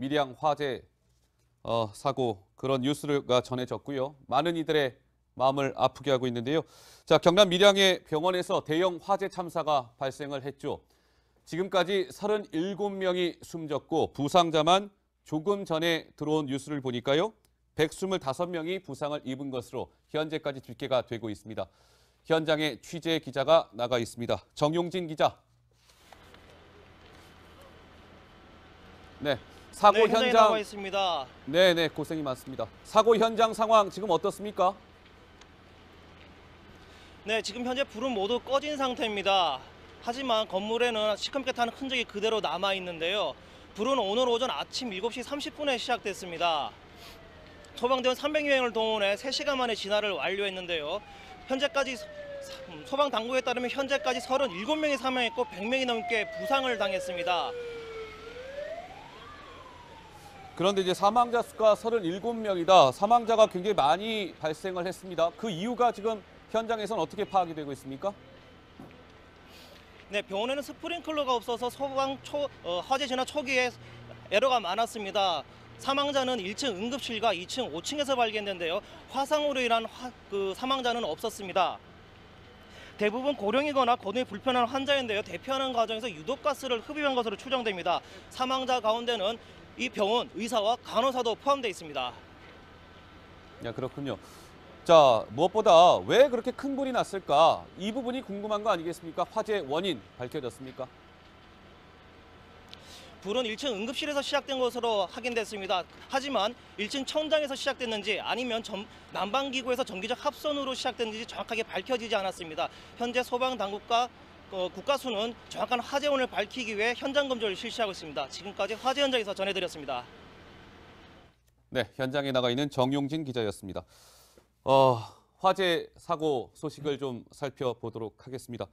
밀양 화재 사고 그런 뉴스가 전해졌고요. 많은 이들의 마음을 아프게 하고 있는데요. 자, 경남 밀양의 병원에서 대형 화재 참사가 발생을 했죠. 지금까지 37명이 숨졌고 부상자만 조금 전에 들어온 뉴스를 보니까요. 125명이 부상을 입은 것으로 현재까지 집계가 되고 있습니다. 현장에 취재 기자가 나가 있습니다. 정용진 기자. 네, 사고 현장에 현장 나와 있습니다. 네, 고생이 많습니다. 사고 현장 상황 지금 어떻습니까? 네, 지금 현재 불은 모두 꺼진 상태입니다. 하지만 건물에는 시커멓게 타는 흔적이 그대로 남아 있는데요. 불은 오늘 오전 아침 7시 30분에 시작됐습니다. 소방대원 300여 명을 동원해 3시간 만에 진화를 완료했는데요. 현재까지 소방 당국에 따르면 현재까지 37명이 사망했고 100명이 넘게 부상을 당했습니다. 그런데 이제 사망자 수가 37명이다. 사망자가 굉장히 많이 발생을 했습니다. 그 이유가 지금 현장에서는 어떻게 파악이 되고 있습니까? 네, 병원에는 스프링클러가 없어서 화재 진화 초기에 에러가 많았습니다. 사망자는 1층 응급실과 2층, 5층에서 발견됐는데요. 화상으로 인한 사망자는 없었습니다. 대부분 고령이거나 거동이 불편한 환자인데요. 대피하는 과정에서 유독가스를 흡입한 것으로 추정됩니다. 사망자 가운데는 이 병원 의사와 간호사도 포함되어 있습니다. 야, 그렇군요. 자, 무엇보다 왜 그렇게 큰 불이 났을까? 이 부분이 궁금한 거 아니겠습니까? 화재 원인 밝혀졌습니까? 불은 1층 응급실에서 시작된 것으로 확인됐습니다. 하지만 1층 천장에서 시작됐는지 아니면 난방기구에서 전기적 합선으로 시작됐는지 정확하게 밝혀지지 않았습니다. 현재 소방당국과 국가수는 정확한 화재원을 밝히기 위해 현장 검조를 실시하고 있습니다. 지금까지 화재 현장에서 전해드렸습니다. 네, 현장에 나가 있는 정용진 기자였습니다. 화재 사고 소식을 좀 살펴보도록 하겠습니다.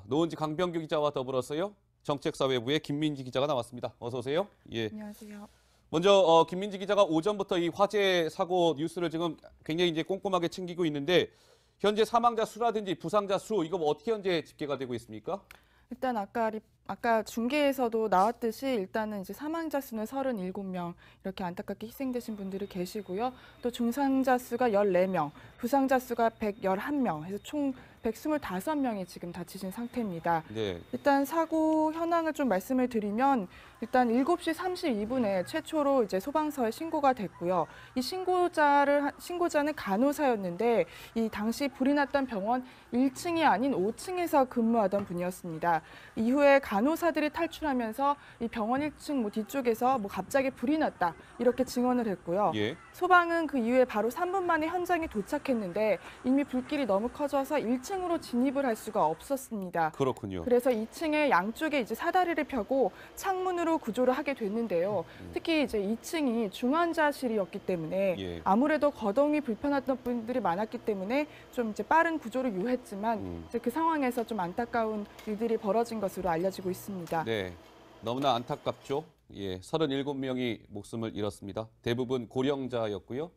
노은지 강병규 기자와 더불어서요. 정책사회부의 김민지 기자가 나왔습니다. 어서 오세요. 예. 안녕하세요. 먼저 김민지 기자가 오전부터 이 화재 사고 뉴스를 지금 굉장히 이제 꼼꼼하게 챙기고 있는데 현재 사망자 수라든지 부상자 수 이거 뭐 어떻게 현재 집계가 되고 있습니까? 일단 아까 중계에서도 나왔듯이 일단은 이제 사망자 수는 37명 이렇게 안타깝게 희생되신 분들이 계시고요. 또 중상자 수가 14명, 부상자 수가 111명 해서 총 125명이 지금 다치신 상태입니다. 네. 일단 사고 현황을 좀 말씀을 드리면 일단 7시 32분에 최초로 이제 소방서에 신고가 됐고요. 이 신고자는 간호사였는데 이 당시 불이 났던 병원 1층이 아닌 5층에서 근무하던 분이었습니다. 이후에 간호사들이 탈출하면서 이 병원 1층 뒤쪽에서 갑자기 불이 났다 이렇게 증언을 했고요. 예. 소방은 그 이후에 바로 3분 만에 현장에 도착했는데 이미 불길이 너무 커져서 1층으로 진입을 할 수가 없었습니다. 그렇군요. 그래서 2층에 양쪽에 이제 사다리를 펴고 창문으로 구조를 하게 됐는데요. 특히 이제 2층이 중환자실이었기 때문에 예. 아무래도 거동이 불편했던 분들이 많았기 때문에 좀 이제 빠른 구조를 요했지만 이제 그 상황에서 좀 안타까운 일들이 벌어진 것으로 알려지고 있습니다. 네. 너무나 안타깝죠. 예, 37명이 목숨을 잃었습니다. 대부분 고령자였고요.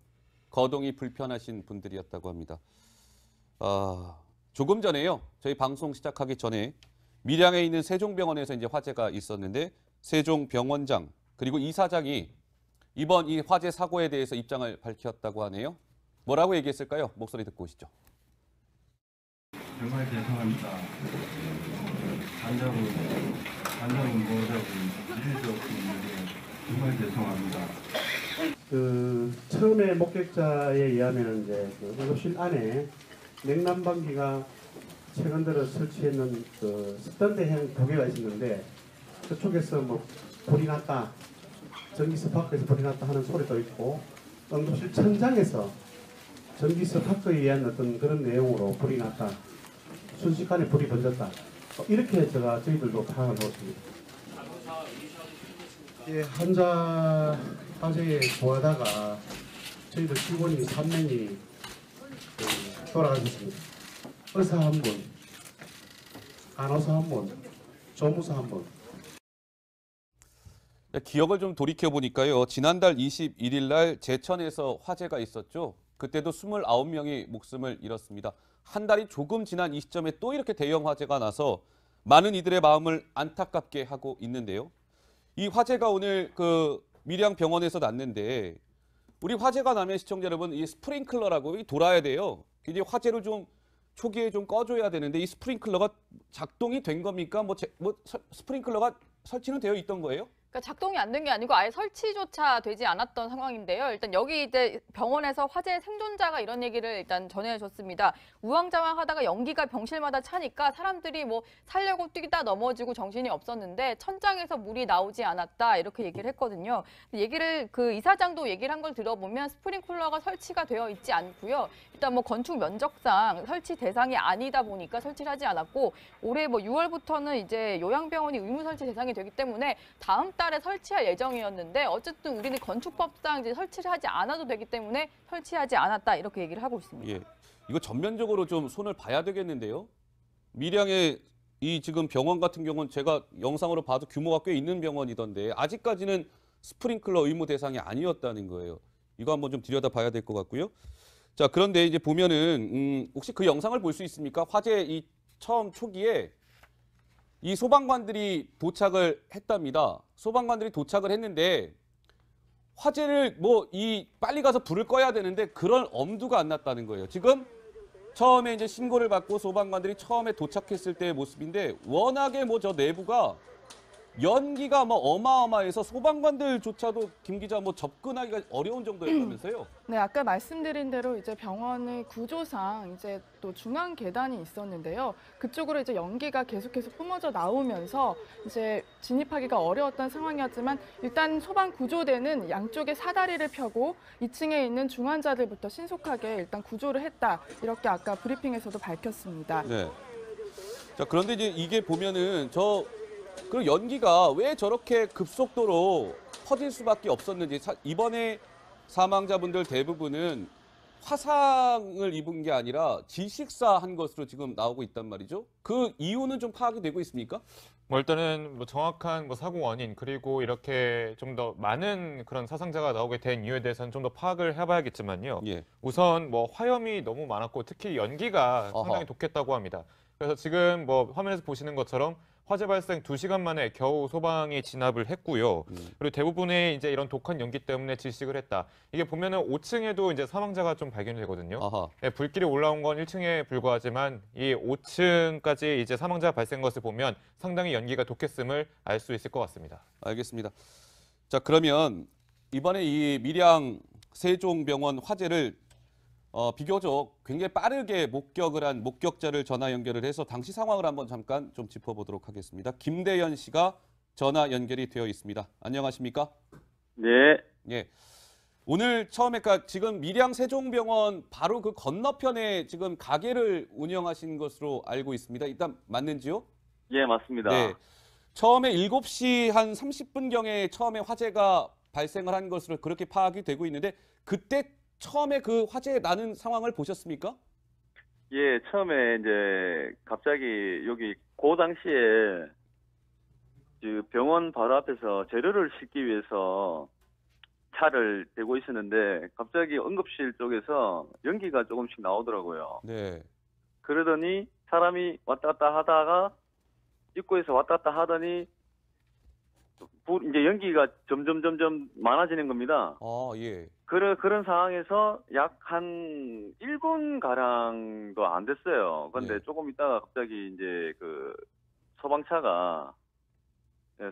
거동이 불편하신 분들이었다고 합니다. 조금 전에요. 저희 방송 시작하기 전에 밀양에 있는 세종병원에서 이제 화재가 있었는데 세종병원장 그리고 이사장이 이번 이 화재 사고에 대해서 입장을 밝혔다고 하네요. 뭐라고 얘기했을까요? 목소리 듣고 오시죠. 정말 죄송합니다. 간접은 뭐라고 일도 없는데 정말 죄송합니다. 처음에 목격자에 의하면 이제 응급실 안에 냉난방기가 최근 들어 설치했는 스턴드형 도개가 있었는데 그쪽에서 불이 났다, 전기 스파크에서 불이 났다 하는 소리도 있고 응급실 천장에서 전기 스파크에 의한 어떤 그런 내용으로 불이 났다, 순식간에 불이 번졌다. 이렇게 저희들도 파악을 했습니다. 예, 화재에 구하다가 저희들 직원이 3명이 돌아가셨습니다. 의사 1분, 간호사 1분, 조무사 1분. 기억을 좀 돌이켜보니까요. 지난달 21일 날 제천에서 화재가 있었죠. 그때도 29명이 목숨을 잃었습니다. 한 달이 조금 지난 이 시점에 또 이렇게 대형 화재가 나서 많은 이들의 마음을 안타깝게 하고 있는데요. 이 화재가 오늘 밀양 병원에서 났는데 우리 화재가 나면 시청자 여러분 이 스프링클러라고 이 돌아야 돼요. 이제 화재를 좀 초기에 좀 꺼줘야 되는데 이 스프링클러가 작동이 된 겁니까? 스프링클러가 설치는 되어 있던 거예요? 그러니까 작동이 안 된 게 아니고 아예 설치조차 되지 않았던 상황인데요. 일단 여기 이제 병원에서 화재 생존자가 이런 얘기를 일단 전해줬습니다. 우왕좌왕하다가 연기가 병실마다 차니까 사람들이 뭐 살려고 뛰다 넘어지고 정신이 없었는데 천장에서 물이 나오지 않았다 이렇게 얘기를 했거든요. 얘기를 그 이사장도 얘기를 한 걸 들어보면 스프링클러가 설치가 되어 있지 않고요. 일단 뭐 건축 면적상 설치 대상이 아니다 보니까 설치를 하지 않았고 올해 뭐 6월부터는 이제 요양병원이 의무 설치 대상이 되기 때문에 다음 달에 설치할 예정이었는데 어쨌든 우리는 건축법상 이제 설치를 하지 않아도 되기 때문에 설치하지 않았다 이렇게 얘기를 하고 있습니다. 예. 이거 전면적으로 좀 손을 봐야 되겠는데요. 밀양의 이 지금 병원 같은 경우는 제가 영상으로 봐도 규모가 꽤 있는 병원이던데 아직까지는 스프링클러 의무 대상이 아니었다는 거예요. 이거 한번 좀 들여다봐야 될 것 같고요. 자, 그런데 이제 보면은 혹시 그 영상을 볼 수 있습니까? 화재 이 처음 초기에 이 소방관들이 도착을 했답니다. 소방관들이 도착을 했는데 화재를 빨리 가서 불을 꺼야 되는데 그런 엄두가 안 났다는 거예요. 지금 처음에 이제 신고를 받고 소방관들이 처음에 도착했을 때의 모습인데 워낙에 저 내부가 연기가 어마어마해서 소방관들조차도 김 기자 접근하기가 어려운 정도였다면서요? 네, 아까 말씀드린 대로 이제 병원의 구조상 이제 또 중앙 계단이 있었는데요. 그쪽으로 이제 연기가 계속해서 뿜어져 나오면서 이제 진입하기가 어려웠던 상황이었지만 일단 소방 구조대는 양쪽에 사다리를 펴고 2층에 있는 중환자들부터 신속하게 일단 구조를 했다. 이렇게 아까 브리핑에서도 밝혔습니다. 네. 자, 그런데 이제 이게 보면은 그리고 연기가 왜 저렇게 급속도로 퍼질 수밖에 없었는지 이번에 사망자분들 대부분은 화상을 입은 게 아니라 질식사한 것으로 지금 나오고 있단 말이죠. 그 이유는 좀 파악이 되고 있습니까? 일단은 정확한 사고 원인 그리고 이렇게 좀 더 많은 그런 사상자가 나오게 된 이유에 대해서는 좀 더 파악을 해봐야겠지만요. 예. 우선 화염이 너무 많았고 특히 연기가 상당히 독했다고 합니다. 그래서 지금 화면에서 보시는 것처럼 화재 발생 2시간 만에 겨우 소방이 진압을 했고요. 그리고 대부분의 이제 이런 독한 연기 때문에 질식을 했다. 이게 보면은 5층에도 이제 사망자가 좀 발견이 되거든요. 네, 불길이 올라온 건 1층에 불과하지만 이 5층까지 이제 사망자가 발생한 것을 보면 상당히 연기가 독했음을 알 수 있을 것 같습니다. 알겠습니다. 자, 그러면 이번에 이 밀양 세종병원 화재를 비교적 굉장히 빠르게 목격을 한 목격자를 전화 연결을 해서 당시 상황을 한번 잠깐 좀 짚어보도록 하겠습니다. 김대현 씨가 전화 연결이 되어 있습니다. 안녕하십니까? 네. 예. 오늘 처음에 지금 밀양 세종병원 바로 그 건너편에 지금 가게를 운영하신 것으로 알고 있습니다. 일단 맞는지요? 예, 맞습니다. 네. 처음에 7시 한 30분경에 처음에 화재가 발생을 한 것으로 그렇게 파악이 되고 있는데 그때 처음에 그 화재 나는 상황을 보셨습니까? 예, 처음에 이제 갑자기 여기 그 당시에 그 병원 바로 앞에서 재료를 싣기 위해서 차를 대고 있었는데 갑자기 응급실 쪽에서 연기가 조금씩 나오더라고요. 네. 그러더니 사람이 왔다 갔다 하다가 입구에서 왔다 갔다 하더니 이제 연기가 점점 많아지는 겁니다. 예. 그런 상황에서 약 한 1분 가량도 안 됐어요. 그런데 네. 조금 있다가 갑자기 이제 그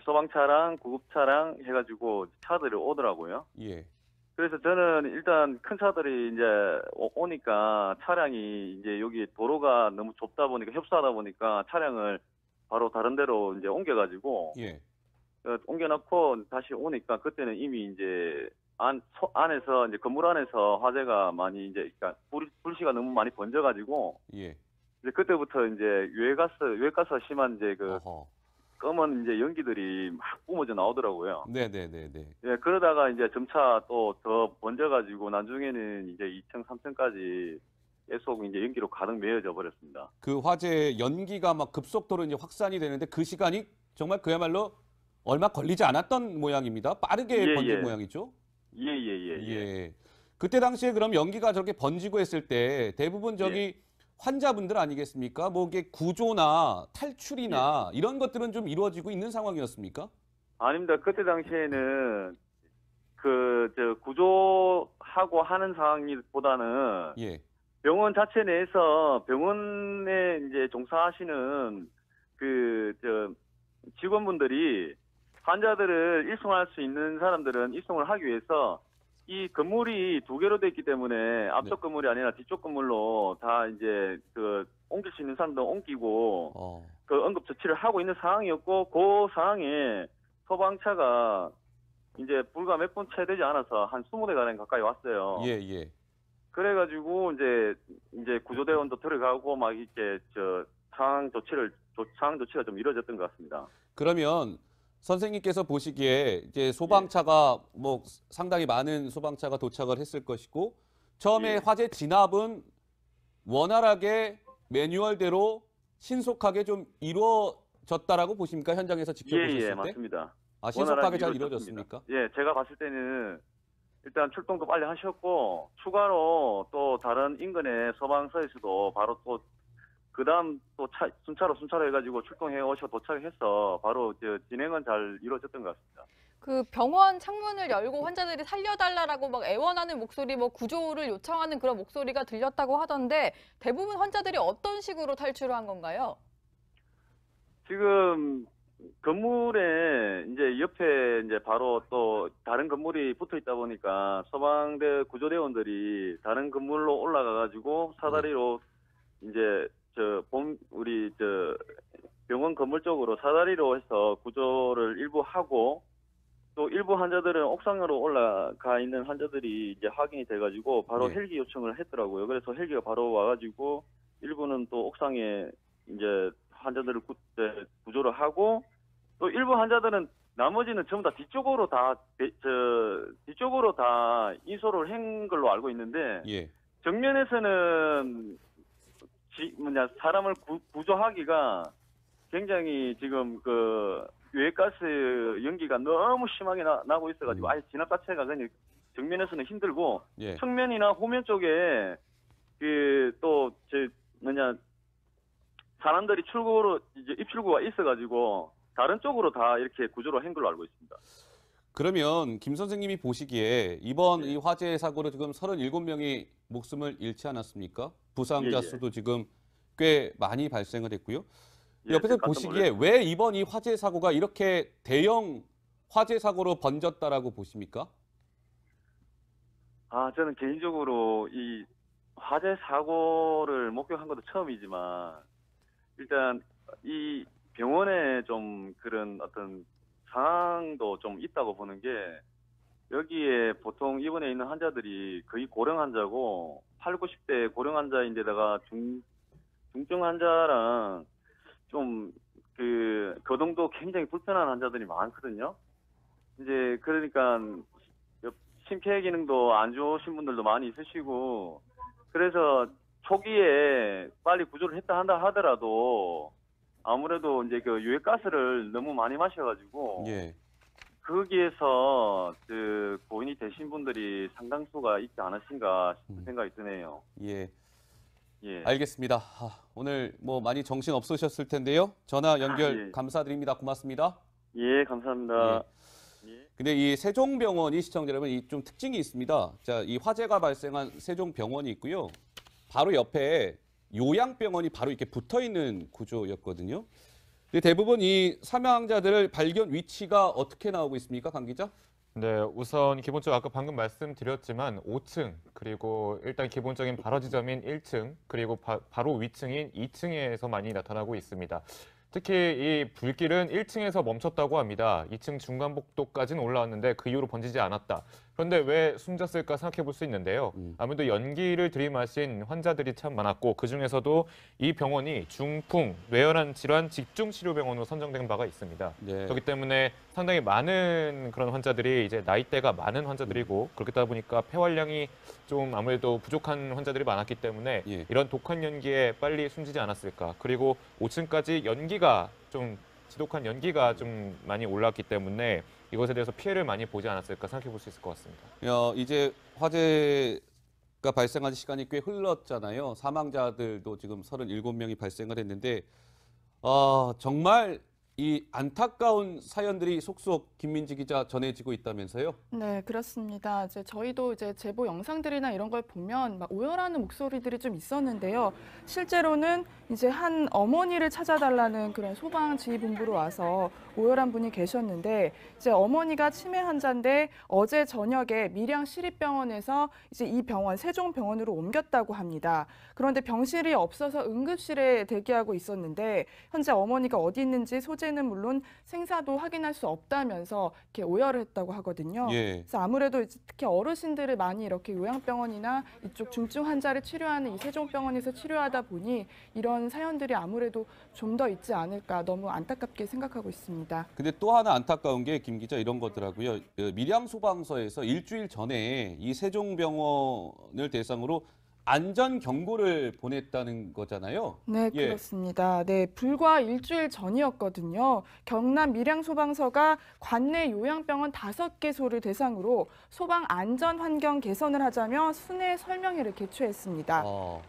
소방차랑 구급차랑 해가지고 차들이 오더라고요. 예. 그래서 저는 일단 큰 차들이 이제 오니까 차량이 이제 여기 도로가 너무 좁다 보니까 협소하다 보니까 차량을 바로 다른 데로 이제 옮겨가지고 예. 옮겨놓고 다시 오니까 그때는 이미 이제 안에서 이제 건물 안에서 화재가 많이 이제 그러니까 불씨가 너무 많이 번져가지고 예. 이제 그때부터 이제 유해가스 심한 이제 어허. 검은 이제 연기들이 막 뿜어져 나오더라고요. 네네네네. 예, 그러다가 이제 점차 또 더 번져가지고 나중에는 이제 2층, 3층까지 계속 이제 연기로 가득 메워져 버렸습니다. 그 화재 연기가 막 급속도로 이제 확산이 되는데 그 시간이 정말 그야말로 얼마 걸리지 않았던 모양입니다. 빠르게 예, 번진 예. 모양이죠? 예. 예. 그때 당시에 그럼 연기가 저렇게 번지고 했을 때 대부분 환자분들 아니겠습니까? 이게 구조나 탈출이나 이런 것들은 좀 이루어지고 있는 상황이었습니까? 아닙니다. 그때 당시에는 구조하고 하는 상황보다는 예. 병원 자체 내에서 병원에 이제 종사하시는 직원분들이 환자들을 입송할 수 있는 사람들은 입송을 하기 위해서 이 건물이 두 개로 돼 있기 때문에 앞쪽 건물이 아니라 뒤쪽 건물로 다 이제 옮길 수 있는 사람도 옮기고 그 응급 조치를 하고 있는 상황이었고, 그 상황에 소방차가 이제 불과 몇 분 채 되지 않아서 한 20대 가량 가까이 왔어요. 예, 예. 그래가지고 이제 구조대원도 들어가고 막 이렇게 상황 조치가 좀 이루어졌던 것 같습니다. 그러면 선생님께서 보시기에 이제 소방차가 뭐 상당히 많은 소방차가 도착을 했을 것이고, 처음에 예. 화재 진압은 원활하게 매뉴얼대로 신속하게 좀 이루어졌다라고 보십니까? 현장에서 지켜보셨을 예, 때? 맞습니다. 신속하게 원활하게 잘 이루어졌습니다. 이루어졌습니까? 예, 제가 봤을 때는 일단 출동도 빨리 하셨고, 추가로 또 다른 인근의 소방서에서도 바로 또 그다음 또 순차로 해가지고 출동해 오셔 도착해서 바로 진행은 잘 이루어졌던 것 같습니다. 그 병원 창문을 열고 환자들이 살려달라고 막 애원하는 목소리, 뭐 구조를 요청하는 그런 목소리가 들렸다고 하던데, 대부분 환자들이 어떤 식으로 탈출을 한 건가요? 지금 건물에 이제 옆에 이제 바로 또 다른 건물이 붙어 있다 보니까 소방대 구조대원들이 다른 건물로 올라가가지고 사다리로 이제 우리 병원 건물 쪽으로 사다리로 해서 구조를 일부 하고, 또 일부 환자들은 옥상으로 올라가 있는 환자들이 이제 확인이 돼가지고 바로 예. 헬기 요청을 했더라고요. 그래서 헬기가 바로 와가지고 일부는 또 옥상에 이제 환자들을 구조를 하고, 또 일부 환자들은 나머지는 전부 다 뒤쪽으로 다 인솔을 한 걸로 알고 있는데, 예. 정면에서는 사람을 구조하기가 굉장히 지금 유해가스 연기가 너무 심하게 나고 있어가지고 아예 진압 자체가 그냥 정면에서는 힘들고, 예. 측면이나 후면 쪽에 사람들이 출구로 이제 입출구가 있어가지고 다른 쪽으로 다 이렇게 구조를 한 걸로 알고 있습니다. 그러면 김 선생님이 보시기에 이번 예. 이 화재 사고로 지금 37명이 목숨을 잃지 않았습니까? 부상자 예, 예. 수도 지금 꽤 많이 발생을 했고요. 예, 옆에서 깜짝 보시기에 놀랐습니다. 왜 이번 이 화재 사고가 이렇게 대형 화재 사고로 번졌다라고 보십니까? 저는 개인적으로 이 화재 사고를 목격한 것도 처음이지만, 일단 이 병원에 좀 그런 어떤 상황도 좀 있다고 보는 게, 여기에 보통 입원해 있는 환자들이 거의 고령 환자고 8, 90대 고령 환자인데다가 중증 환자랑 좀 거동도 굉장히 불편한 환자들이 많거든요. 이제 그러니까 심폐 기능도 안 좋으신 분들도 많이 있으시고, 그래서 초기에 빨리 구조를 했다 한다 하더라도 아무래도 이제 유해가스를 너무 많이 마셔가지고 예. 거기에서 고인이 되신 분들이 상당수가 있지 않으신가 싶은 생각이 드네요. 예. 예. 알겠습니다. 오늘 뭐 많이 정신 없으셨을 텐데요. 전화 연결 예. 감사드립니다. 고맙습니다. 예, 감사합니다. 예. 근데 이 세종병원이 시청자 여러분 이 좀 특징이 있습니다. 자, 이 화재가 발생한 세종병원이 있고요. 바로 옆에 요양병원이 바로 이렇게 붙어 있는 구조였거든요. 근데 대부분 이 사망자들 발견 위치가 어떻게 나오고 있습니까, 강 기자? 네, 우선 기본적으로 아까 방금 말씀드렸지만 5층, 그리고 일단 기본적인 발화 지점인 1층, 그리고 바로 위층인 2층에서 많이 나타나고 있습니다. 특히 이 불길은 1층에서 멈췄다고 합니다. 2층 중간복도까지는 올라왔는데 그 이후로 번지지 않았다. 그런데 왜 숨졌을까 생각해 볼 수 있는데요. 아무래도 연기를 들이마신 환자들이 참 많았고, 그중에서도 이 병원이 중풍, 뇌혈관 질환 집중치료병원으로 선정된 바가 있습니다. 네. 그렇기 때문에 상당히 많은 그런 환자들이 이제 나이대가 많은 환자들이고, 그렇다 보니까 폐활량이 좀 아무래도 부족한 환자들이 많았기 때문에 예. 이런 독한 연기에 빨리 숨지지 않았을까. 그리고 5층까지 연기가 좀 지독한 연기가 좀 많이 올라왔기 때문에 이것에 대해서 피해를 많이 보지 않았을까 생각해 볼 수 있을 것 같습니다. 이제 화재가 발생한 시간이 꽤 흘렀잖아요. 사망자들도 지금 37명이 발생을 했는데 정말 이 안타까운 사연들이 속속 김민지 기자 전해지고 있다면서요? 네, 그렇습니다. 이제 저희도 이제 제보 영상들이나 이런 걸 보면 막 오열하는 목소리들이 좀 있었는데요. 실제로는 이제 한 어머니를 찾아달라는 그런 소방 지휘본부로 와서 오열한 분이 계셨는데, 이제 어머니가 치매 환자인데 어제 저녁에 밀양 시립병원에서 이제 이 병원 세종병원으로 옮겼다고 합니다. 그런데 병실이 없어서 응급실에 대기하고 있었는데 현재 어머니가 어디 있는지 소재는 물론 생사도 확인할 수 없다면서 이렇게 오열을 했다고 하거든요. 예. 그래서 아무래도 이제 특히 어르신들을 많이 이렇게 요양병원이나 이쪽 중증 환자를 치료하는 이 세종병원에서 치료하다 보니 이런 사연들이 아무래도 좀 더 있지 않을까 너무 안타깝게 생각하고 있습니다. 근데 또 하나 안타까운 게 김 기자 이런 거더라고요. 밀양 소방서에서 일주일 전에 이 세종병원을 대상으로 안전 경고를 보냈다는 거잖아요. 네, 예. 그렇습니다. 네, 불과 일주일 전이었거든요. 경남 밀양소방서가 관내 요양병원 5개소를 대상으로 소방 안전 환경 개선을 하자며 순회 설명회를 개최했습니다.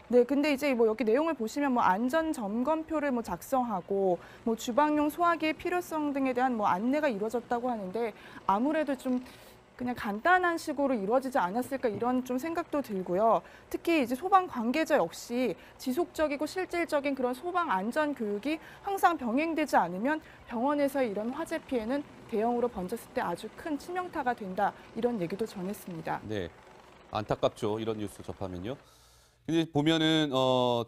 네, 근데 이제 뭐 여기 내용을 보시면 뭐 안전 점검표를 뭐 작성하고 뭐 주방용 소화기의 필요성 등에 대한 뭐 안내가 이루어졌다고 하는데 아무래도 좀 그냥 간단한 식으로 이루어지지 않았을까 이런 좀 생각도 들고요. 특히 이제 소방 관계자 역시 지속적이고 실질적인 그런 소방 안전 교육이 항상 병행되지 않으면 병원에서의 이런 화재 피해는 대형으로 번졌을 때 아주 큰 치명타가 된다 이런 얘기도 전했습니다. 네, 안타깝죠. 이런 뉴스 접하면요. 근데 보면은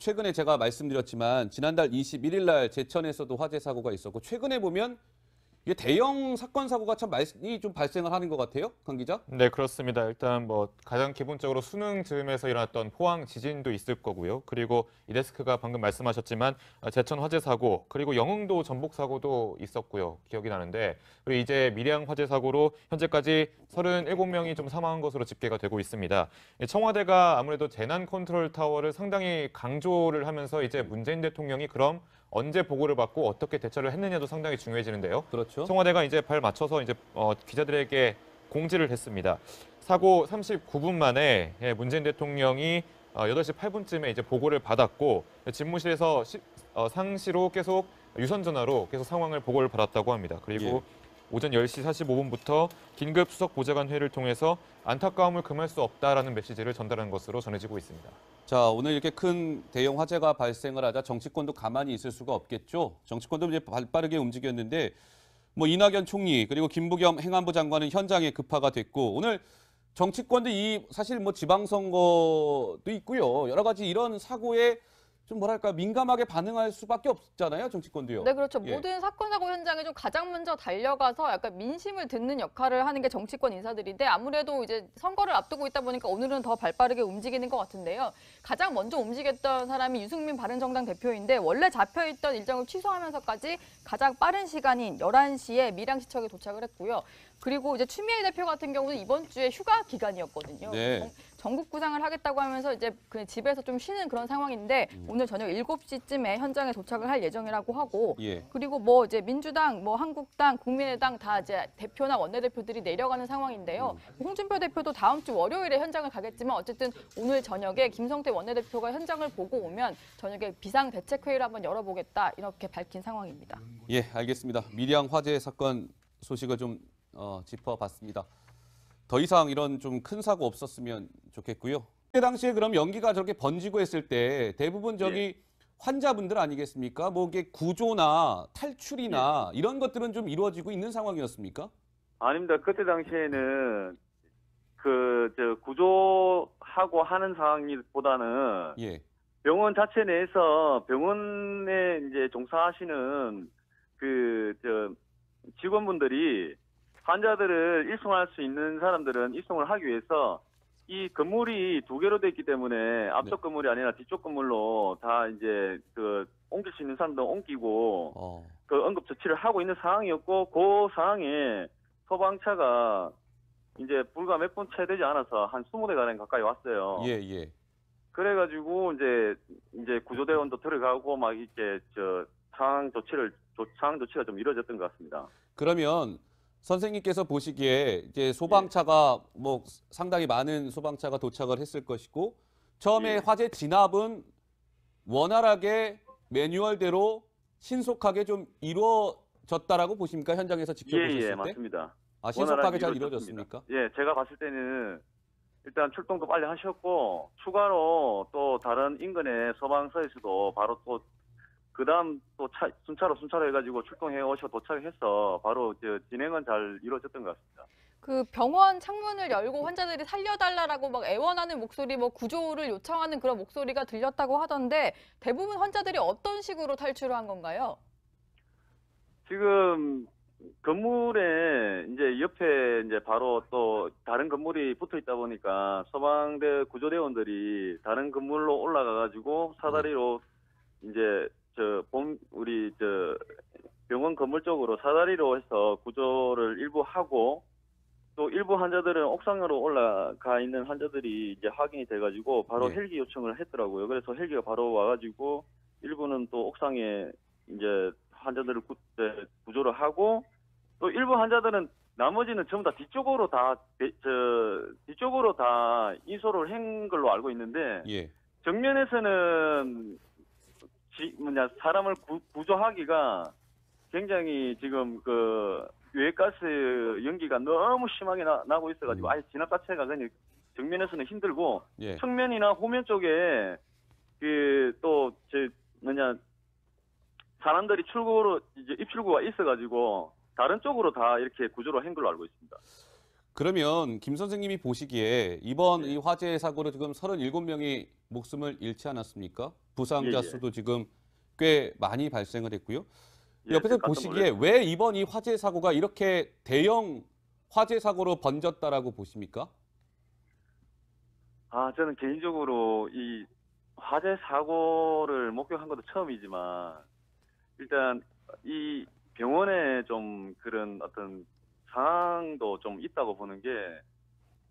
최근에 제가 말씀드렸지만 지난달 21일 날 제천에서도 화재 사고가 있었고 최근에 보면 이게 대형 사건 사고가 참 많이 좀 발생을 하는 것 같아요, 강 기자? 네, 그렇습니다. 일단 뭐 가장 기본적으로 수능 즈음에서 일어났던 포항 지진도 있을 거고요. 그리고 이 데스크가 방금 말씀하셨지만 제천 화재 사고, 그리고 영흥도 전복 사고도 있었고요. 기억이 나는데, 그리고 이제 밀양 화재 사고로 현재까지 37명이 좀 사망한 것으로 집계가 되고 있습니다. 청와대가 아무래도 재난 컨트롤 타워를 상당히 강조를 하면서 이제 문재인 대통령이 그럼 언제 보고를 받고 어떻게 대처를 했느냐도 상당히 중요해지는데요. 그렇죠. 청와대가 이제 발 맞춰서 이제 기자들에게 공지를 했습니다. 사고 39분 만에 문재인 대통령이 8시 8분쯤에 이제 보고를 받았고 집무실에서 상시로 계속 유선 전화로 계속 상황을 보고를 받았다고 합니다. 그리고 예. 오전 10시 45분부터 긴급 수석 보좌관 회의를 통해서 안타까움을 금할 수 없다라는 메시지를 전달한 것으로 전해지고 있습니다. 자, 오늘 이렇게 큰 대형 화재가 발생을 하자 정치권도 가만히 있을 수가 없겠죠. 정치권도 이제 발빠르게 움직였는데 뭐 이낙연 총리 그리고 김부겸 행안부 장관은 현장에 급파가 됐고 오늘 정치권도 사실 뭐 지방선거도 있고요. 여러 가지 이런 사고에 좀 뭐랄까 민감하게 반응할 수밖에 없잖아요, 정치권도요. 네, 그렇죠. 예. 모든 사건 사고 현장에 좀 가장 먼저 달려가서 약간 민심을 듣는 역할을 하는 게 정치권 인사들인데 아무래도 이제 선거를 앞두고 있다 보니까 오늘은 더 발빠르게 움직이는 것 같은데요. 가장 먼저 움직였던 사람이 유승민 바른정당 대표인데 원래 잡혀있던 일정을 취소하면서까지 가장 빠른 시간인 11시에 밀양시청에 도착을 했고요. 그리고 이제 추미애 대표 같은 경우는 이번 주에 휴가 기간이었거든요. 네. 전국 구상을 하겠다고 하면서 이제 그 집에서 좀 쉬는 그런 상황인데 오늘 저녁 7시쯤에 현장에 도착을 할 예정이라고 하고 예. 그리고 뭐 이제 민주당, 뭐 한국당, 국민의당 다 이제 대표나 원내대표들이 내려가는 상황인데요. 홍준표 대표도 다음 주 월요일에 현장을 가겠지만 어쨌든 오늘 저녁에 김성태 원내대표가 현장을 보고 오면 저녁에 비상대책회의를 한번 열어보겠다 이렇게 밝힌 상황입니다. 예, 알겠습니다. 밀양 화재 사건 소식을 좀 짚어봤습니다. 더 이상 이런 좀 큰 사고 없었으면 좋겠고요. 그때 당시에 그럼 연기가 저렇게 번지고 했을 때 대부분 저기 환자분들 아니겠습니까? 뭐 이게 구조나 탈출이나 이런 것들은 좀 이루어지고 있는 상황이었습니까? 아닙니다. 그때 당시에는 구조하고 하는 상황보다는 예. 병원 자체 내에서 병원에 이제 종사하시는 직원분들이 환자들을 입송할 수 있는 사람들은 입송을 하기 위해서 이 건물이 2개로 돼 있기 때문에 앞쪽 건물이 아니라 뒤쪽 건물로 다 이제 옮길 수 있는 사람들 옮기고 그 응급 조치를 하고 있는 상황이었고 그 상황에 소방차가 이제 불과 몇 분 채 되지 않아서 한 20대 가량 가까이 왔어요. 예, 예. 그래가지고 이제 구조대원도 들어가고 막 이렇게 상황 조치가 좀 이루어졌던 것 같습니다. 그러면 선생님께서 보시기에 이제 소방차가 뭐 상당히 많은 소방차가 도착을 했을 것이고 처음에 화재 진압은 원활하게 매뉴얼대로 신속하게 좀 이루어졌을 이루어졌다라고 보십니까? 현장에서 지켜보셨을 예, 때? 맞습니다. 아, 신속하게 잘 원활하게 이루어졌습니까? 예, 제가 봤을 때는 일단 출동도 빨리 하셨고 추가로 또 다른 인근의 소방서에서도 바로 또 그다음 또 순차로 해가지고 출동해 오셔 도착해서 바로 진행은 잘 이루어졌던 것 같습니다. 그 병원 창문을 열고 환자들이 살려달라고 막 애원하는 목소리, 뭐 구조를 요청하는 그런 목소리가 들렸다고 하던데 대부분 환자들이 어떤 식으로 탈출을 한 건가요? 지금 건물에 이제 옆에 이제 바로 또 다른 건물이 붙어 있다 보니까 소방대 구조대원들이 다른 건물로 올라가가지고 사다리로 이제 우리 병원 건물 쪽으로 사다리로 해서 구조를 일부 하고 또 일부 환자들은 옥상으로 올라가 있는 환자들이 이제 확인이 돼가지고 바로 예. 헬기 요청을 했더라고요. 그래서 헬기가 바로 와가지고 일부는 또 옥상에 이제 환자들을 구조를 하고 또 일부 환자들은 나머지는 전부 다 뒤쪽으로 다 이소를 한 걸로 알고 있는데 예. 정면에서는 사람을 구조하기가 굉장히 지금 유해가스 연기가 너무 심하게 나고 있어가지고 아예 진압 자체가 그냥 정면에서는 힘들고 예. 측면이나 호면 쪽에 사람들이 입출구가 있어가지고 다른 쪽으로 다 이렇게 구조를 한 걸로 알고 있습니다. 그러면 김 선생님이 보시기에 이번 네. 이 화재 사고로 지금 37명이 목숨을 잃지 않았습니까? 부상자 예. 수도 지금 꽤 많이 발생을 했고요. 예, 옆에서 깜짝 보시기에 놀랐습니다. 왜 이번 이 화재 사고가 이렇게 대형 화재 사고로 번졌다라고 보십니까? 저는 개인적으로 이 화재 사고를 목격한 것도 처음이지만 일단 이 병원에 좀 그런 어떤 상황도 좀 있다고 보는 게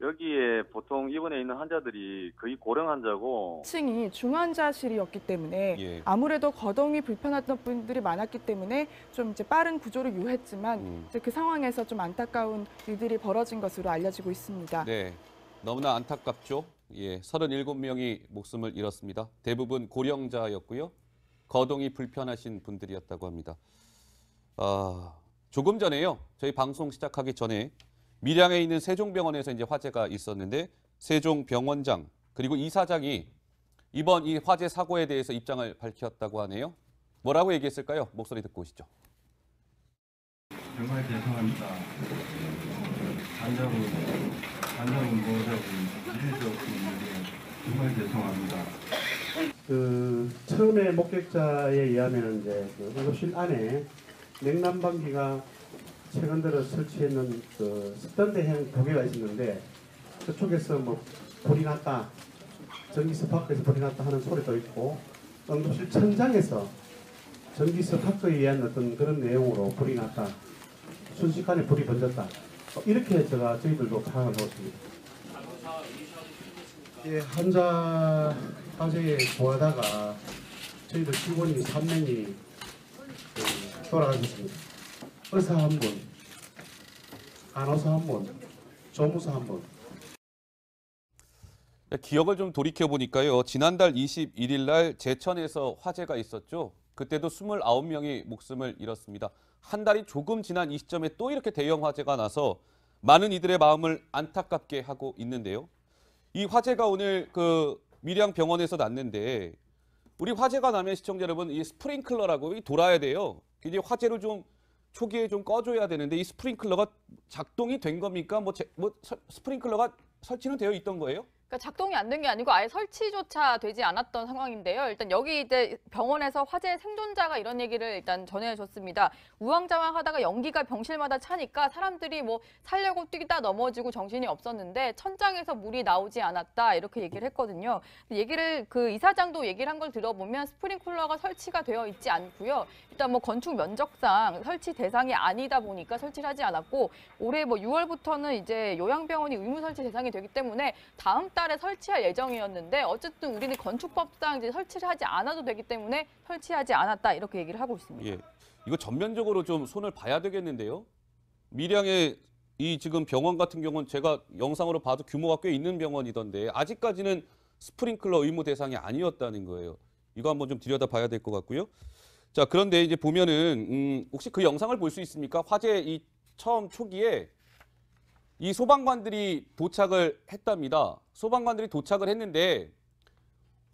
여기에 보통 입원해 있는 환자들이 거의 고령 환자고 2층이 중환자실이었기 때문에 예. 아무래도 거동이 불편했던 분들이 많았기 때문에 좀 이제 빠른 구조를 요했지만 이제 그 상황에서 좀 안타까운 일들이 벌어진 것으로 알려지고 있습니다. 네, 너무나 안타깝죠. 예, 37명이 목숨을 잃었습니다. 대부분 고령자였고요. 거동이 불편하신 분들이었다고 합니다. 조금 전에요. 저희 방송 시작하기 전에 밀양에 있는 세종병원에서 이제 화재가 있었는데 세종병원장 그리고 이사장이 이번 이 화재 사고에 대해서 입장을 밝혔다고 하네요. 뭐라고 얘기했을까요? 목소리 듣고 오시죠. 정말 죄송합니다. 환자분 보호자분 이럴 수 없는 일에 정말 죄송합니다. 처음에 목격자에 의하면 이제 응급실 안에 냉난방기가 최근 들어 설치했는 스턴드형 두 개가 있었는데 그쪽에서 뭐 불이 났다, 전기세 밖에서 불이 났다 하는 소리도 있고 응급실 천장에서 전기세 밖에 의한 어떤 그런 내용으로 불이 났다, 순식간에 불이 번졌다 이렇게 저희들도 파악을 하고 있습니다. 예, 환자 화재에 구하다가 저희들 직원이 3명이 돌아가셨습니다. 의사 1분, 간호사 1분, 조무사 1분. 기억을 좀 돌이켜 보니까요. 지난달 21일 날 제천에서 화재가 있었죠. 그때도 29명이 목숨을 잃었습니다. 한 달이 조금 지난 이 시점에 또 이렇게 대형 화재가 나서 많은 이들의 마음을 안타깝게 하고 있는데요. 이 화재가 오늘 밀양 병원에서 났는데 우리 화재가 나면 시청자 여러분 이 스프링클러라고 돌아야 돼요. 이제 화재를 좀 초기에 좀 꺼줘야 되는데 이 스프링클러가 작동이 된 겁니까? 스프링클러가 설치는 되어 있던 거예요? 그러니까 작동이 안 된 게 아니고 아예 설치조차 되지 않았던 상황인데요. 일단 여기 이제 병원에서 화재 생존자가 이런 얘기를 일단 전해줬습니다. 우왕좌왕하다가 연기가 병실마다 차니까 사람들이 뭐 살려고 뛰다 넘어지고 정신이 없었는데 천장에서 물이 나오지 않았다 이렇게 얘기를 했거든요. 그 이사장도 얘기를 한 걸 들어보면 스프링클러가 설치가 되어 있지 않고요. 일단 뭐 건축 면적상 설치 대상이 아니다 보니까 설치를 하지 않았고 올해 뭐 6월부터는 이제 요양병원이 의무 설치 대상이 되기 때문에 다음 달에 설치할 예정이었는데 어쨌든 우리는 건축법상 이제 설치를 하지 않아도 되기 때문에 설치하지 않았다 이렇게 얘기를 하고 있습니다. 예, 이거 전면적으로 좀 손을 봐야 되겠는데요. 밀양의 이 지금 병원 같은 경우는 제가 영상으로 봐도 규모가 꽤 있는 병원이던데 아직까지는 스프링클러 의무 대상이 아니었다는 거예요. 이거 한번 좀 들여다봐야 될 것 같고요. 자, 그런데 이제 보면은 혹시 그 영상을 볼 수 있습니까? 화재 이 처음 초기에 이 소방관들이 도착을 했답니다. 소방관들이 도착을 했는데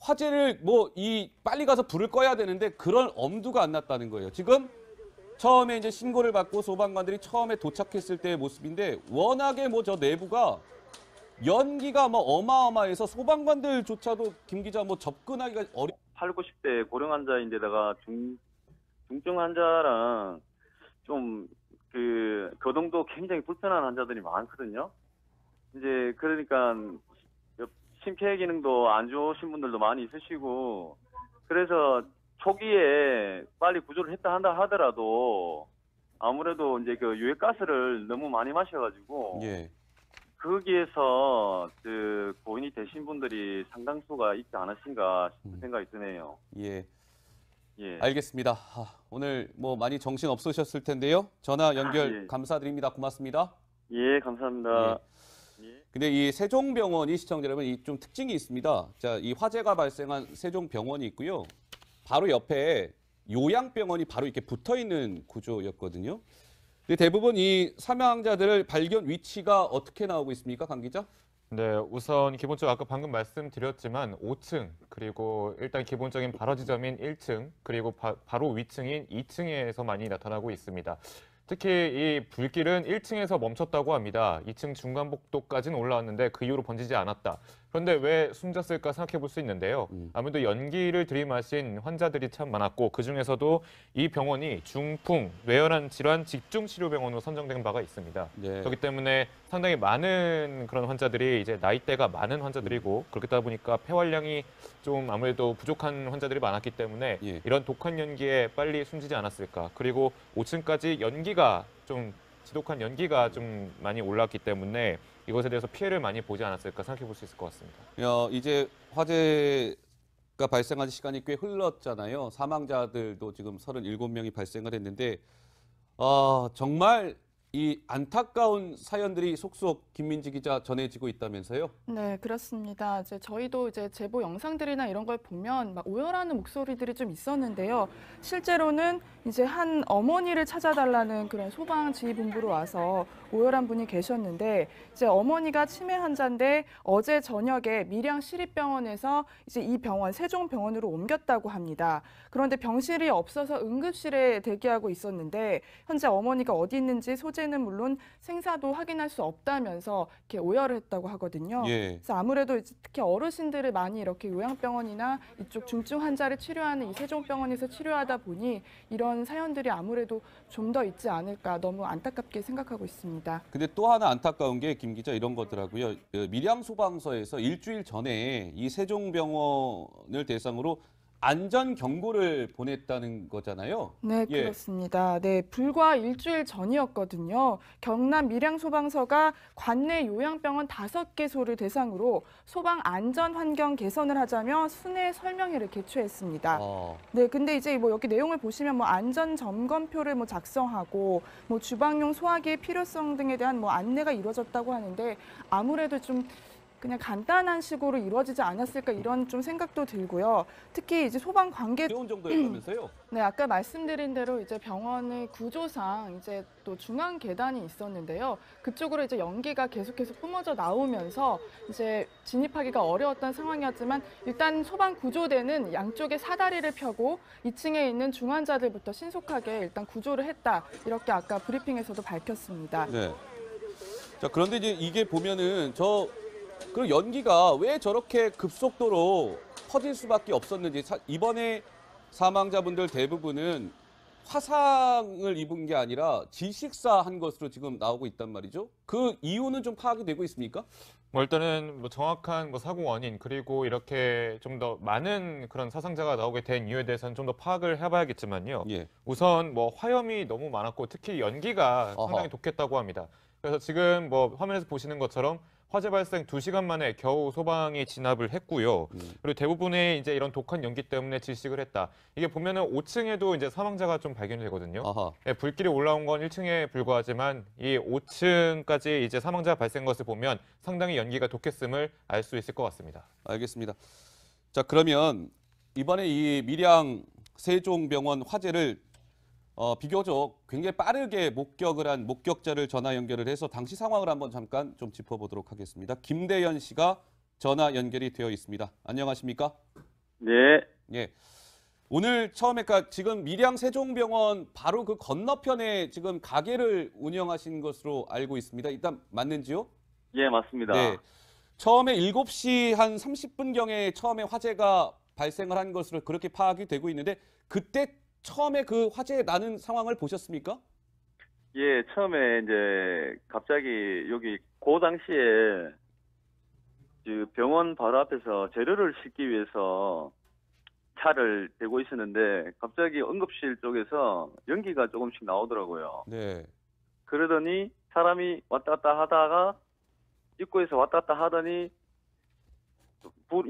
화재를 뭐 이 빨리 가서 불을 꺼야 되는데 그런 엄두가 안 났다는 거예요. 지금 처음에 이제 신고를 받고 소방관들이 처음에 도착했을 때의 모습인데 워낙에 뭐 저 내부가 연기가 뭐 어마어마해서 소방관들조차도 김 기자 뭐 접근하기가 8, 90대 고령 환자인데다가 중증 환자랑 좀 그 교통도 굉장히 불편한 환자들이 많거든요. 이제 그러니까 심폐 기능도 안 좋으신 분들도 많이 있으시고 그래서 초기에 빨리 구조를 한다 하더라도 아무래도 이제 그 유해가스를 너무 많이 마셔가지고 예. 거기에서 그 고인이 되신 분들이 상당수가 있지 않으신가 싶은 생각이 드네요. 예. 예. 알겠습니다. 오늘 뭐 많이 정신 없으셨을 텐데요. 전화 연결 예. 감사드립니다. 고맙습니다. 예, 감사합니다. 예. 근데 이 세종병원이 시청자 여러분 이 좀 특징이 있습니다. 자, 이 화재가 발생한 세종병원이 있고요. 바로 옆에 요양병원이 바로 이렇게 붙어 있는 구조였거든요. 근데 대부분 이 사망자들 발견 위치가 어떻게 나오고 있습니까, 강 기자? 네, 우선 기본적으로 아까 방금 말씀드렸지만 5층 그리고 일단 기본적인 발화 지점인 1층 그리고 바로 위층인 2층에서 많이 나타나고 있습니다. 특히 이 불길은 1층에서 멈췄다고 합니다. 2층 중간복도까지는 올라왔는데 그 이후로 번지지 않았다. 그런데 왜 숨졌을까 생각해 볼 수 있는데요. 아무래도 연기를 들이마신 환자들이 참 많았고 그중에서도 이 병원이 중풍, 뇌혈관 질환 집중치료병원으로 선정된 바가 있습니다. 네. 그렇기 때문에 상당히 많은 그런 환자들이 이제 나이대가 많은 환자들이고 그렇다 보니까 폐활량이 좀 아무래도 부족한 환자들이 많았기 때문에 예. 이런 독한 연기에 빨리 숨지지 않았을까. 그리고 5층까지 연기가 좀 지독한 연기가 좀 많이 올랐기 때문에 이것에 대해서 피해를 많이 보지 않았을까 생각해 볼 수 있을 것 같습니다. 이제 화재가 발생한 시간이 꽤 흘렀잖아요. 사망자들도 지금 37명이 발생을 했는데 정말 이 안타까운 사연들이 속속 김민지 기자 전해지고 있다면서요? 네, 그렇습니다. 이제 저희도 이제 제보 영상들이나 이런 걸 보면 막 오열하는 목소리들이 좀 있었는데요. 실제로는 이제 한 어머니를 찾아달라는 그런 소방 지휘본부로 와서 오열한 분이 계셨는데 이제 어머니가 치매 환자인데 어제 저녁에 밀양 시립병원에서 이제 이 병원 세종병원으로 옮겼다고 합니다. 그런데 병실이 없어서 응급실에 대기하고 있었는데 현재 어머니가 어디 있는지 소재는 물론 생사도 확인할 수 없다면서 이렇게 오열을 했다고 하거든요. 예. 그래서 아무래도 이제 특히 어르신들을 많이 이렇게 요양병원이나 이쪽 중증 환자를 치료하는 이 세종병원에서 치료하다 보니 이런 사연들이 아무래도 좀 더 있지 않을까 너무 안타깝게 생각하고 있습니다. 근데 또 하나 안타까운 게 김 기자 이런 거더라고요. 밀양 소방서에서 일주일 전에 이 세종병원을 대상으로 안전 경고를 보냈다는 거잖아요. 네, 예. 그렇습니다. 네, 불과 일주일 전이었거든요. 경남 밀양소방서가 관내 요양병원 5개소를 대상으로 소방 안전 환경 개선을 하자며 순회 설명회를 개최했습니다. 네, 근데 이제 뭐 여기 내용을 보시면 뭐 안전 점검표를 뭐 작성하고 뭐 주방용 소화기의 필요성 등에 대한 뭐 안내가 이루어졌다고 하는데 아무래도 좀 그냥 간단한 식으로 이루어지지 않았을까 이런 좀 생각도 들고요. 특히 이제 소방 관계 어려운 정도였다면서요? 네, 아까 말씀드린 대로 이제 병원의 구조상 이제 또 중앙 계단이 있었는데요. 그쪽으로 이제 연기가 계속해서 뿜어져 나오면서 이제 진입하기가 어려웠던 상황이었지만 일단 소방 구조대는 양쪽에 사다리를 펴고 2층에 있는 중환자들부터 신속하게 일단 구조를 했다. 이렇게 아까 브리핑에서도 밝혔습니다. 네. 자, 그런데 이제 이게 보면은 그 연기가 왜 저렇게 급속도로 퍼질 수밖에 없었는지 이번에 사망자분들 대부분은 화상을 입은 게 아니라 질식사한 것으로 지금 나오고 있단 말이죠. 그 이유는 좀 파악이 되고 있습니까? 일단은 정확한 사고 원인 그리고 이렇게 좀 더 많은 그런 사상자가 나오게 된 이유에 대해서는 좀 더 파악을 해봐야겠지만요. 예. 우선 화염이 너무 많았고 특히 연기가 상당히 독했다고 합니다. 그래서 지금 화면에서 보시는 것처럼 화재 발생 2시간 만에 겨우 소방이 진압을 했고요. 그리고 대부분의 이제 이런 독한 연기 때문에 질식을 했다. 이게 보면은 5층에도 이제 사망자가 좀 발견이 되거든요. 네, 불길이 올라온 건 1층에 불과하지만 이 5층까지 이제 사망자가 발생한 것을 보면 상당히 연기가 독했음을 알 수 있을 것 같습니다. 알겠습니다. 자, 그러면 이번에 이 밀양 세종병원 화재를 비교적 굉장히 빠르게 목격을 한 목격자를 전화 연결을 해서 당시 상황을 한번 잠깐 좀 짚어보도록 하겠습니다. 김대현 씨가 전화 연결이 되어 있습니다. 안녕하십니까? 네. 예. 오늘 처음에 그러니까 지금 밀양 세종병원 바로 그 건너편에 지금 가게를 운영하신 것으로 알고 있습니다. 일단 맞는지요? 예, 맞습니다. 네. 처음에 7시 한 30분경에 처음에 화재가 발생을 한 것으로 그렇게 파악이 되고 있는데 그때 처음에 그 화재 나는 상황을 보셨습니까? 예, 처음에 이제 갑자기 여기 그 당시에 그 병원 바로 앞에서 재료를 싣기 위해서 차를 대고 있었는데 갑자기 응급실 쪽에서 연기가 조금씩 나오더라고요. 네. 그러더니 사람이 왔다 갔다 하다가 입구에서 왔다 갔다 하더니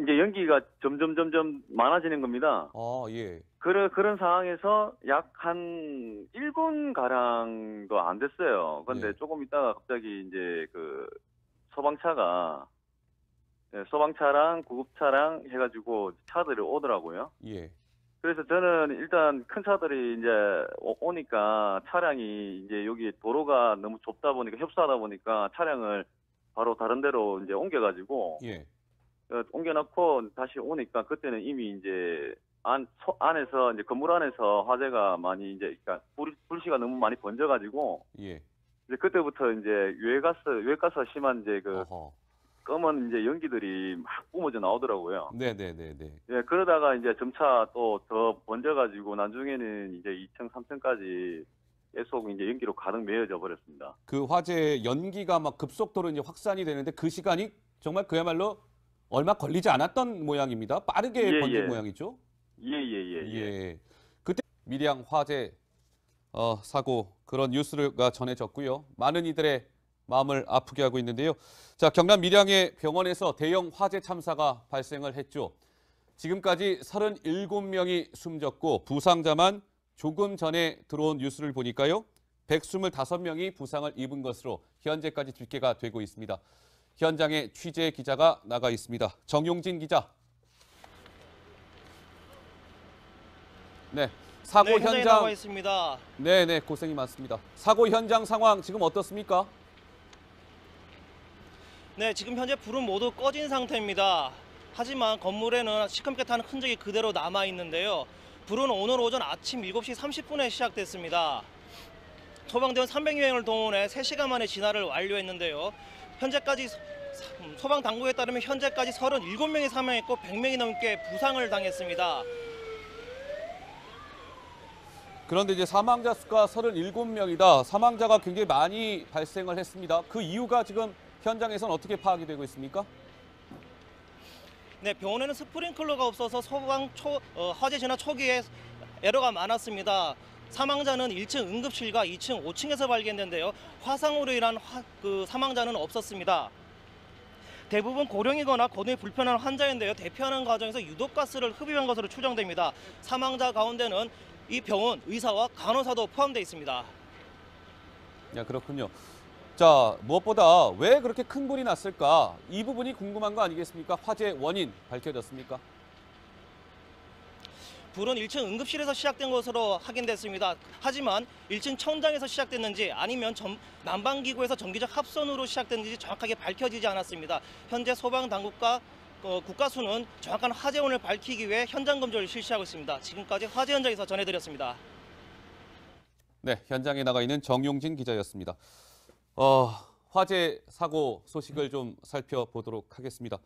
이제 연기가 점점 많아지는 겁니다. 예. 그런 상황에서 약 한 1분 가량도 안 됐어요. 근데 네. 조금 있다가 갑자기 이제 그 소방차랑 구급차랑 해가지고 차들이 오더라고요. 예. 그래서 저는 일단 큰 차들이 이제 오니까 차량이 이제 여기 도로가 너무 좁다 보니까 협소하다 보니까 차량을 바로 다른 데로 이제 옮겨가지고 예. 옮겨놓고 다시 오니까 그때는 이미 이제 안에서 이제 건물 안에서 화재가 많이 이제 그러니까 불씨가 너무 많이 번져가지고 예. 이제 그때부터 이제 유해가스 심한 이제 그 어허. 검은 이제 연기들이 막 뿜어져 나오더라고요. 네네네네. 예, 그러다가 이제 점차 또 더 번져가지고 나중에는 이제 2층, 3층까지 계속 이제 연기로 가득 메워져 버렸습니다. 그 화재 연기가 막 급속도로 이제 확산이 되는데 그 시간이 정말 그야말로 얼마 걸리지 않았던 모양입니다. 빠르게 예, 번진 예. 모양이죠. 예. 그때 밀양 화재 사고 그런 뉴스가 전해졌고요. 많은 이들의 마음을 아프게 하고 있는데요. 자, 경남 밀양의 병원에서 대형 화재 참사가 발생을 했죠. 지금까지 37명이 숨졌고 부상자만 조금 전에 들어온 뉴스를 보니까요. 125명이 부상을 입은 것으로 현재까지 집계가 되고 있습니다. 현장에 취재 기자가 나가 있습니다. 정용진 기자. 네, 사고 현장에 현장. 나와 있습니다. 네, 고생이 많습니다. 사고 현장 상황 지금 어떻습니까? 네, 지금 현재 불은 모두 꺼진 상태입니다. 하지만 건물에는 시커멓게 탄 흔적이 그대로 남아 있는데요. 불은 오늘 오전 아침 7시 30분에 시작됐습니다. 소방대원 300여 명을 동원해 3시간 만에 진화를 완료했는데요. 현재까지 소방 당국에 따르면 현재까지 37명이 사망했고 100명이 넘게 부상을 당했습니다. 그런데 이제 사망자 수가 37명이다. 사망자가 굉장히 많이 발생을 했습니다. 그 이유가 지금 현장에서는 어떻게 파악이 되고 있습니까? 네, 병원에는 스프링클러가 없어서 화재 진화 초기에 에러가 많았습니다. 사망자는 1층 응급실과 2층, 5층에서 발견됐는데요. 화상으로 인한 사망자는 없었습니다. 대부분 고령이거나 거동이 불편한 환자인데요. 대피하는 과정에서 유독가스를 흡입한 것으로 추정됩니다. 사망자 가운데는 이 병원 의사와 간호사도 포함되어 있습니다. 야, 그렇군요. 자, 무엇보다 왜 그렇게 큰 불이 났을까? 이 부분이 궁금한 거 아니겠습니까? 화재 원인 밝혀졌습니까? 불은 1층 응급실에서 시작된 것으로 확인됐습니다. 하지만 1층 천장에서 시작됐는지 아니면 난방기구에서 전기적 합선으로 시작됐는지 정확하게 밝혀지지 않았습니다. 현재 소방당국과 국가수는 정확한 화재 원인을 밝히기 위해 현장 검조를 실시하고 있습니다. 지금까지 화재 현장에서 전해드렸습니다. 네, 현장에 나가 있는 정용진 기자였습니다. 화재 사고 소식을 좀 살펴보도록 하겠습니다.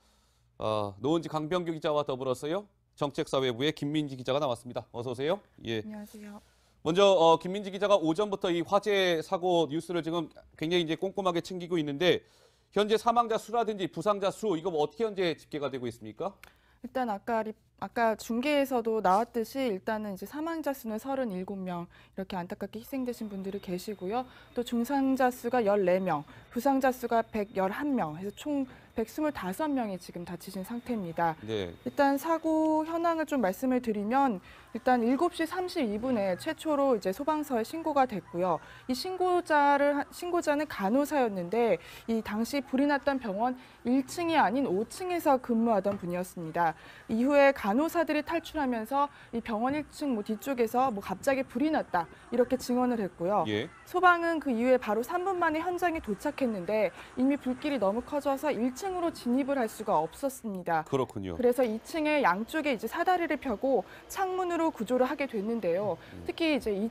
노은지 강병규 기자와 더불어서요. 정책사회부의 김민지 기자가 나왔습니다. 어서 오세요. 예. 안녕하세요. 먼저 김민지 기자가 오전부터 이 화재 사고 뉴스를 지금 굉장히 이제 꼼꼼하게 챙기고 있는데 현재 사망자 수라든지 부상자 수 이거 뭐 어떻게 현재 집계가 되고 있습니까? 일단 아까 중계에서도 나왔듯이 일단은 이제 사망자 수는 37명 이렇게 안타깝게 희생되신 분들이 계시고요. 또 중상자 수가 14명, 부상자 수가 111명 해서 총 125명이 지금 다치신 상태입니다. 네. 일단 사고 현황을 좀 말씀을 드리면 일단 7시 32분에 최초로 이제 소방서에 신고가 됐고요. 이 신고자는 간호사였는데 이 당시 불이 났던 병원 1층이 아닌 5층에서 근무하던 분이었습니다. 이후에 간호사들이 탈출하면서 이 병원 1층 뭐 뒤쪽에서 뭐 갑자기 불이 났다 이렇게 증언을 했고요. 예. 소방은 그 이후에 바로 3분 만에 현장에 도착했는데 이미 불길이 너무 커져서 1층으로 진입을 할 수가 없었습니다. 그렇군요. 그래서 2층에 양쪽에 이제 사다리를 펴고 창문으로 구조를 하게 됐는데요. 특히 이제